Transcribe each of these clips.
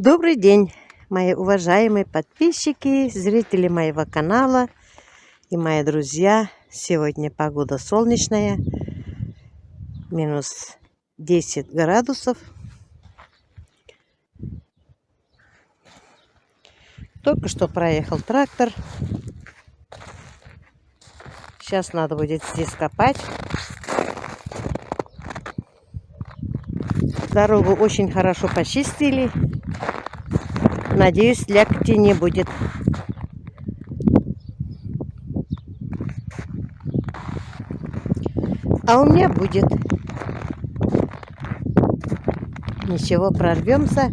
Добрый день, мои уважаемые подписчики, зрители моего канала и мои друзья. Сегодня погода солнечная, минус 10 градусов. Только что проехал трактор. Сейчас надо будет здесь копать. Дорогу очень хорошо почистили. Надеюсь, слякоти не будет. А у меня будет. Ничего, прорвемся.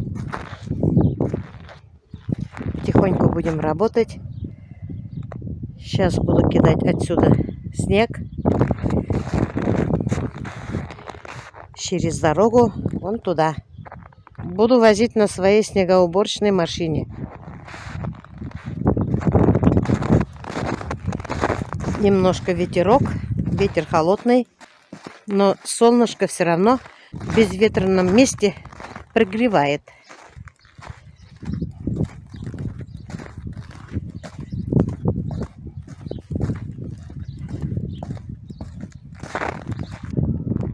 Потихоньку будем работать. Сейчас буду кидать отсюда снег через дорогу вон туда. Буду возить на своей снегоуборочной машине. Немножко ветерок, ветер холодный, но солнышко все равно в безветренном месте прогревает.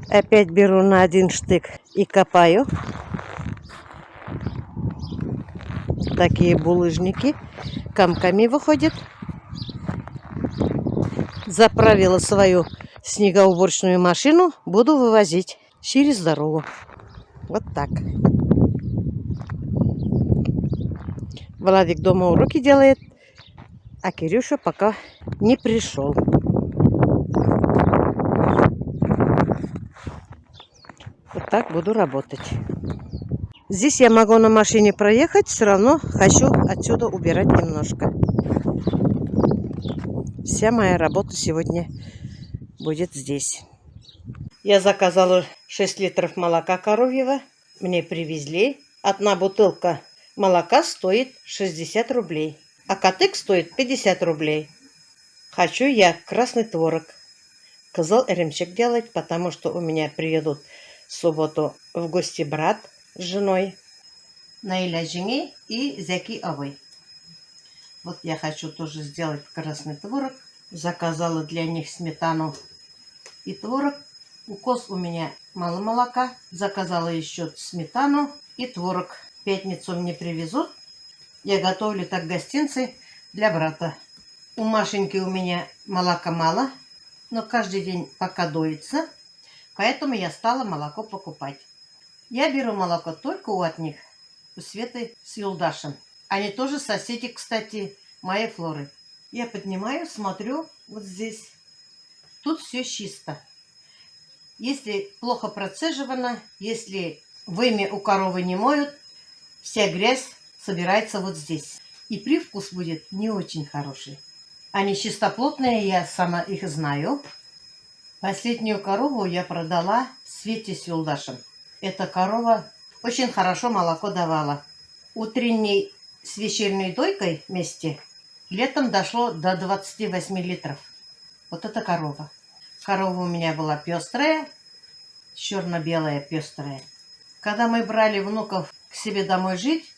Опять беру на один штык и копаю. Такие булыжники комками выходят. Заправила свою снегоуборочную машину, буду вывозить через дорогу. Вот так. Владик дома уроки делает, а Кирюша пока не пришел. Вот так буду работать. Здесь я могу на машине проехать, все равно хочу отсюда убирать немножко. Вся моя работа сегодня будет здесь. Я заказала 6 литров молока коровьего. Мне привезли. Одна бутылка молока стоит 60 рублей, а котык стоит 50 рублей. Хочу я красный творог. Кызыл эремчек делать, потому что у меня приедут в субботу в гости брат с женой. Наиля жени и Зяки Авой. Вот я хочу тоже сделать красный творог. Заказала для них сметану и творог. У коз у меня мало молока. Заказала еще сметану и творог. В пятницу мне привезут. Я готовлю так гостинцы для брата. У Машеньки у меня молока мало, но каждый день пока доится. Поэтому я стала молоко покупать. Я беру молоко только от них, у Светы с Юлдашем. Они тоже соседи, кстати, моей Флоры. Я поднимаю, смотрю вот здесь. Тут все чисто. Если плохо процеживано, если вымя у коровы не моют, вся грязь собирается вот здесь. И привкус будет не очень хороший. Они чистоплотные, я сама их знаю. Последнюю корову я продала Свете с Юлдашем. Эта корова очень хорошо молоко давала. Утренней с вечерней дойкой вместе летом дошло до 28 литров. Вот эта корова. Корова у меня была пестрая, черно-белая пестрая. Когда мы брали внуков к себе домой жить,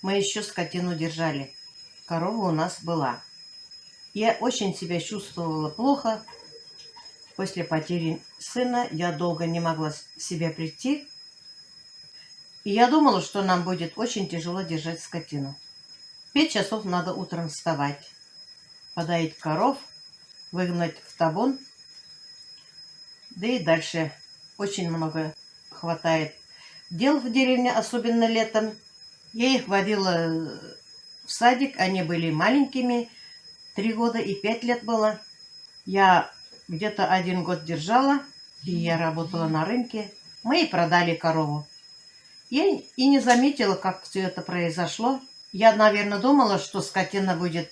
мы еще скотину держали. Корова у нас была. Я очень себя чувствовала плохо. После потери сына я долго не могла в себя прийти. И я думала, что нам будет очень тяжело держать скотину. 5 часов надо утром вставать, подоить коров, выгнать в табун. Да и дальше очень много хватает дел в деревне, особенно летом. Я их водила в садик, они были маленькими, 3 года и 5 лет было. Я где-то 1 год держала, и я работала на рынке. Мы и продали корову. Я и не заметила, как все это произошло. Я, наверное, думала, что скотина будет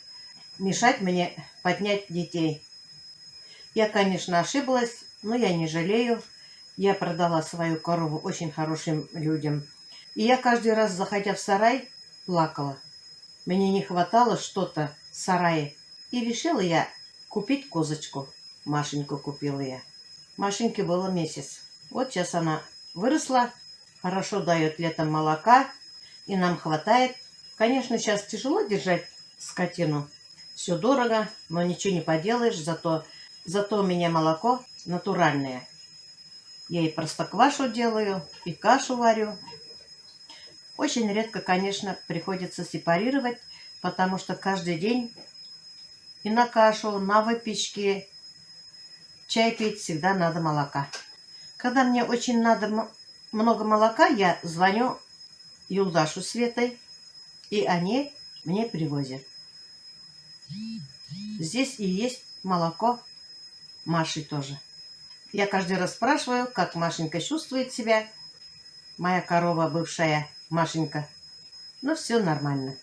мешать мне поднять детей. Я, конечно, ошиблась, но я не жалею. Я продала свою корову очень хорошим людям. И я каждый раз, заходя в сарай, плакала. Мне не хватало что-то в сарае. И решила я купить козочку. Машеньку купила я. Машеньке было месяц. Вот сейчас она выросла, хорошо дает летом молока. и нам хватает. Конечно, сейчас тяжело держать скотину. Все дорого, но ничего не поделаешь. Зато у меня молоко натуральное. Я и простоквашу делаю, и кашу варю. Очень редко, конечно, приходится сепарировать, потому что каждый день и на кашу, на выпечки, чай пить всегда надо молока. Когда мне очень надо много молока, я звоню Юлдашу с Светой, и они мне привозят. Здесь и есть молоко Маши тоже. Я каждый раз спрашиваю, как Машенька чувствует себя. Моя корова бывшая Машенька. Но все нормально.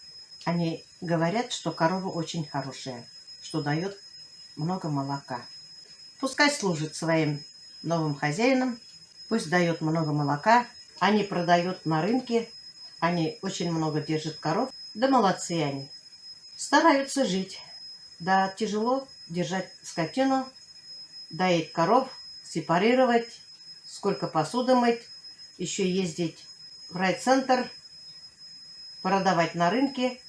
Они говорят, что корова очень хорошая, что дает много молока. Пускай служит своим новым хозяинам, пусть дает много молока. Они продают на рынке, они очень много держат коров. Да молодцы они. Стараются жить. Да, тяжело держать скотину, доить коров, сепарировать, сколько посуды мыть, еще ездить в райцентр, продавать на рынке.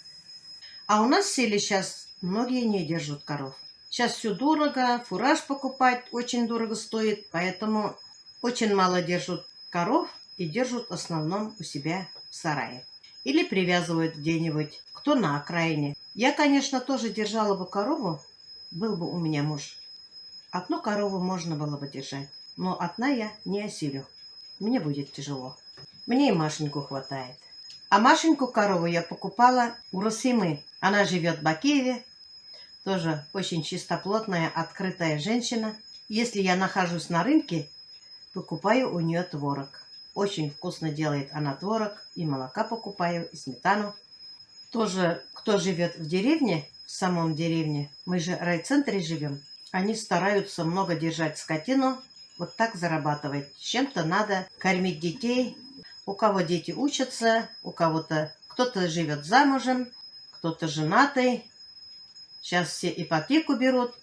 А у нас в селе сейчас многие не держат коров. Сейчас все дорого, фураж покупать очень дорого стоит, поэтому очень мало держат коров и держат в основном у себя в сарае. Или привязывают где-нибудь, кто на окраине. Я, конечно, тоже держала бы корову, был бы у меня муж. Одну корову можно было бы держать, но одна я не осилю. Мне будет тяжело. Мне и Машеньку хватает. А Машеньку корову я покупала у Русимы. Она живет в Бакееве. Тоже очень чистоплотная, открытая женщина. Если я нахожусь на рынке, покупаю у нее творог. Очень вкусно делает она творог. И молока покупаю, и сметану. Тоже, кто живет в деревне, в самом деревне, мы же в райцентре живем, они стараются много держать скотину, вот так зарабатывать. Чем-то надо кормить детей. У кого дети учатся, у кого-то кто-то живет замужем, кто-то женатый. Сейчас все ипотеку берут.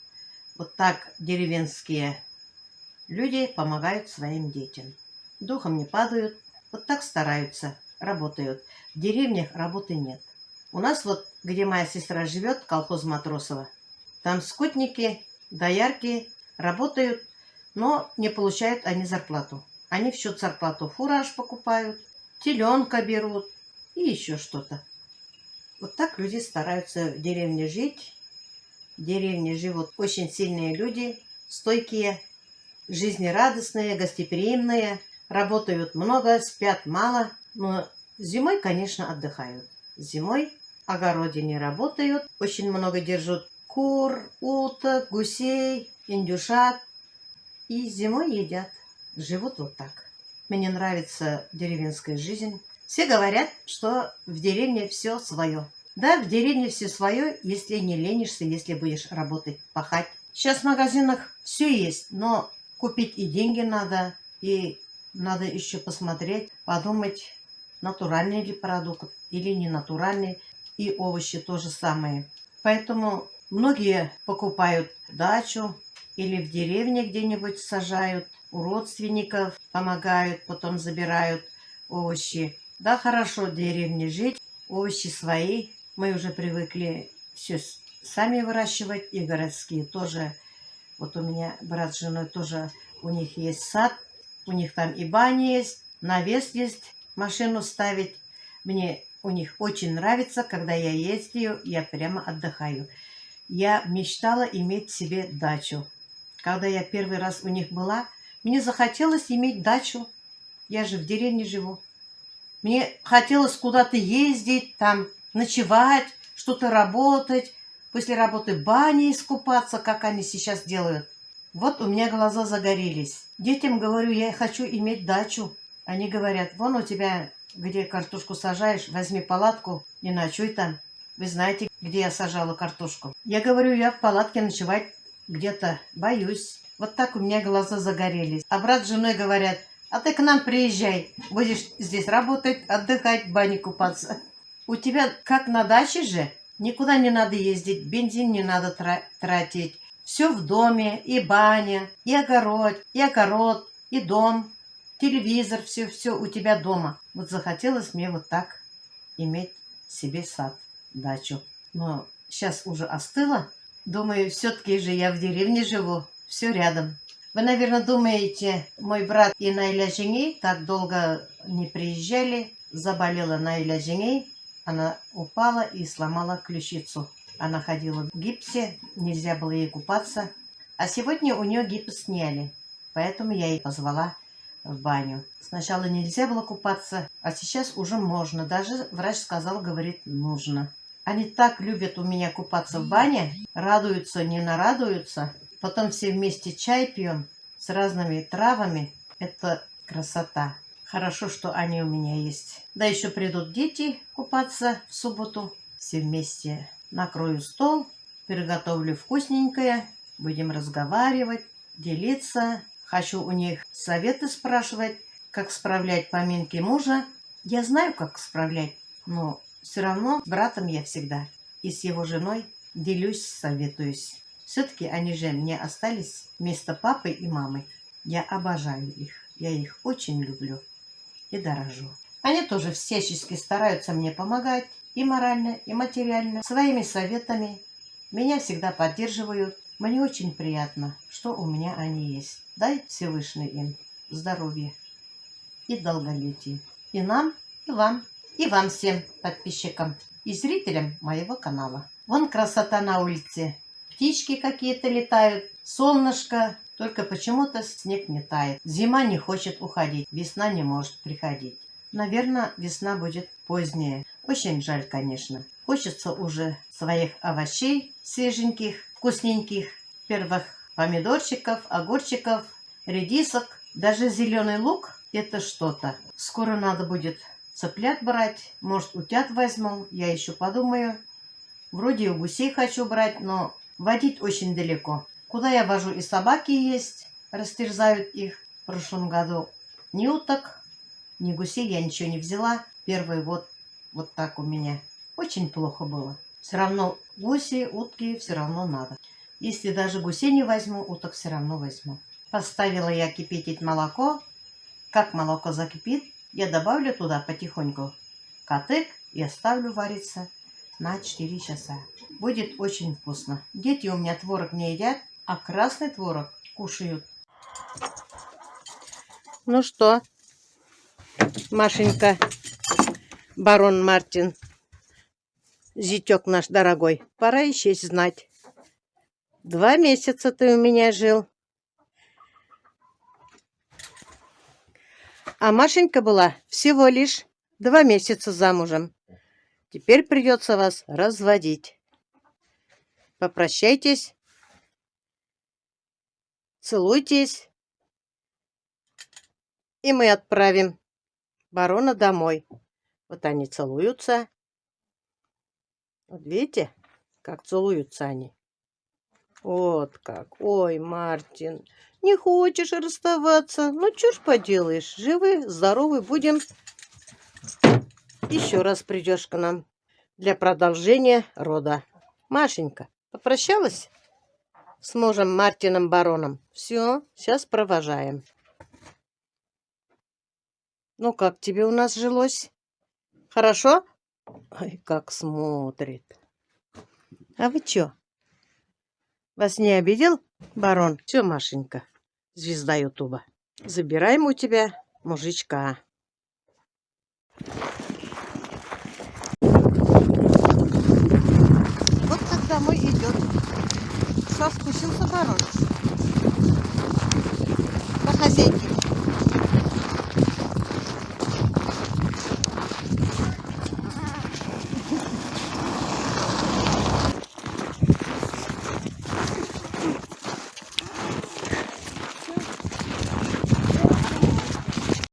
Вот так деревенские люди помогают своим детям. Духом не падают. Вот так стараются, работают. В деревнях работы нет. У нас вот, где моя сестра живет, колхоз Матросова, там скотники, доярки работают, но не получают они зарплату. Они в счет зарплату фураж покупают, теленка берут и еще что-то. Вот так люди стараются в деревне жить. В деревне живут очень сильные люди, стойкие, жизнерадостные, гостеприимные, работают много, спят мало, но зимой, конечно, отдыхают. Зимой в огороде не работают, очень много держат кур, уток, гусей, индюшат и зимой едят. Живут вот так. Мне нравится деревенская жизнь. Все говорят, что в деревне все свое. Да, в деревне все свое, если не ленишься, если будешь работать, пахать. Сейчас в магазинах все есть, но купить и деньги надо, и надо еще посмотреть, подумать, натуральный ли продукт или не натуральный. И овощи тоже самое. Поэтому многие покупают дачу или в деревне где-нибудь сажают, у родственников помогают, потом забирают овощи. Да, хорошо в деревне жить, овощи свои. Мы уже привыкли все сами выращивать, и городские тоже. Вот у меня брат с женой тоже, у них есть сад, у них там и баня есть, навес есть, машину ставить. Мне у них очень нравится, когда я ездию, я прямо отдыхаю. Я мечтала иметь себе дачу. Когда я первый раз у них была, мне захотелось иметь дачу. Я же в деревне живу. Мне хотелось куда-то ездить, там ночевать, что-то работать. После работы в бане искупаться, как они сейчас делают. Вот у меня глаза загорелись. Детям говорю, я хочу иметь дачу. Они говорят, вон у тебя, где картошку сажаешь, возьми палатку и ночуй там. Вы знаете, где я сажала картошку. Я говорю, я в палатке ночевать где-то боюсь. Вот так у меня глаза загорелись. А брат с женой говорят, а ты к нам приезжай. Будешь здесь работать, отдыхать, в бане купаться. У тебя как на даче же? Никуда не надо ездить, бензин не надо тратить. Все в доме, и баня, и огород, и дом, телевизор, все у тебя дома. Вот захотелось мне вот так. иметь себе сад, дачу. Но сейчас уже остыло. Думаю, все-таки же я в деревне живу, все рядом. Вы, наверное, думаете, мой брат и Найля Жеңей так долго не приезжали. Заболела Найля Жеңей, она упала и сломала ключицу. Она ходила в гипсе, нельзя было ей купаться. А сегодня у нее гипс сняли, поэтому я ее позвала в баню. Сначала нельзя было купаться, а сейчас уже можно. Даже врач сказал, говорит, нужно. Они так любят у меня купаться в бане, радуются, не нарадуются. Потом все вместе чай пьем с разными травами. Это красота. Хорошо, что они у меня есть. Да еще придут дети купаться в субботу. Все вместе накрою стол, приготовлю вкусненькое. Будем разговаривать, делиться. Хочу у них советы спрашивать, как справлять поминки мужа. Я знаю, как справлять, но все равно с братом я всегда и с его женой делюсь, советуюсь. Все-таки они же мне остались вместо папы и мамы. Я обожаю их. Я их очень люблю и дорожу. Они тоже всячески стараются мне помогать и морально, и материально, своими советами. Меня всегда поддерживают. Мне очень приятно, что у меня они есть. Дай Всевышний им здоровья и долголетия. И нам, и вам всем подписчикам и зрителям моего канала. Вон красота на улице. Птички какие-то летают, солнышко. Только почему-то снег не тает. Зима не хочет уходить, весна не может приходить. Наверное, весна будет поздняя. Очень жаль, конечно. Хочется уже своих овощей свеженьких, вкусненьких. Первых помидорчиков, огурчиков, редисок. Даже зеленый лук – это что-то. Скоро надо будет цыплят брать. Может, утят возьму. Я еще подумаю. Вроде и гусей хочу брать, но водить очень далеко. Куда я вожу, и собаки есть, растерзают их. В прошлом году ни уток, ни гусей я ничего не взяла. Первый год вот так у меня. Очень плохо было. Все равно гуси, утки все равно надо. Если даже гусей не возьму, уток все равно возьму. Поставила я кипятить молоко. Как молоко закипит, я добавлю туда потихоньку катык и оставлю вариться на 4 часа. Будет очень вкусно. Дети у меня творог не едят, а красный творог кушают. Ну что, Машенька, барон Мартин, зятек наш дорогой, пора исчезть знать. 2 месяца ты у меня жил. А Машенька была всего лишь 2 месяца замужем. Теперь придется вас разводить. Попрощайтесь, целуйтесь, и мы отправим барона домой. Вот они целуются. Вот видите, как целуются они. Вот как. Ой, Мартин, не хочешь расставаться? Ну, чё ж поделаешь. Живы, здоровы будем. Еще раз придешь к нам для продолжения рода. Машенька, попрощалась с мужем Мартином бароном? Все, сейчас провожаем. Ну, как тебе у нас жилось? Хорошо? Ой, как смотрит. А вы чё? Вас не обидел, барон? Все, Машенька, звезда Ютуба. Забираем у тебя мужичка. Вот так домой идет. Соскучился барон по хозяйке.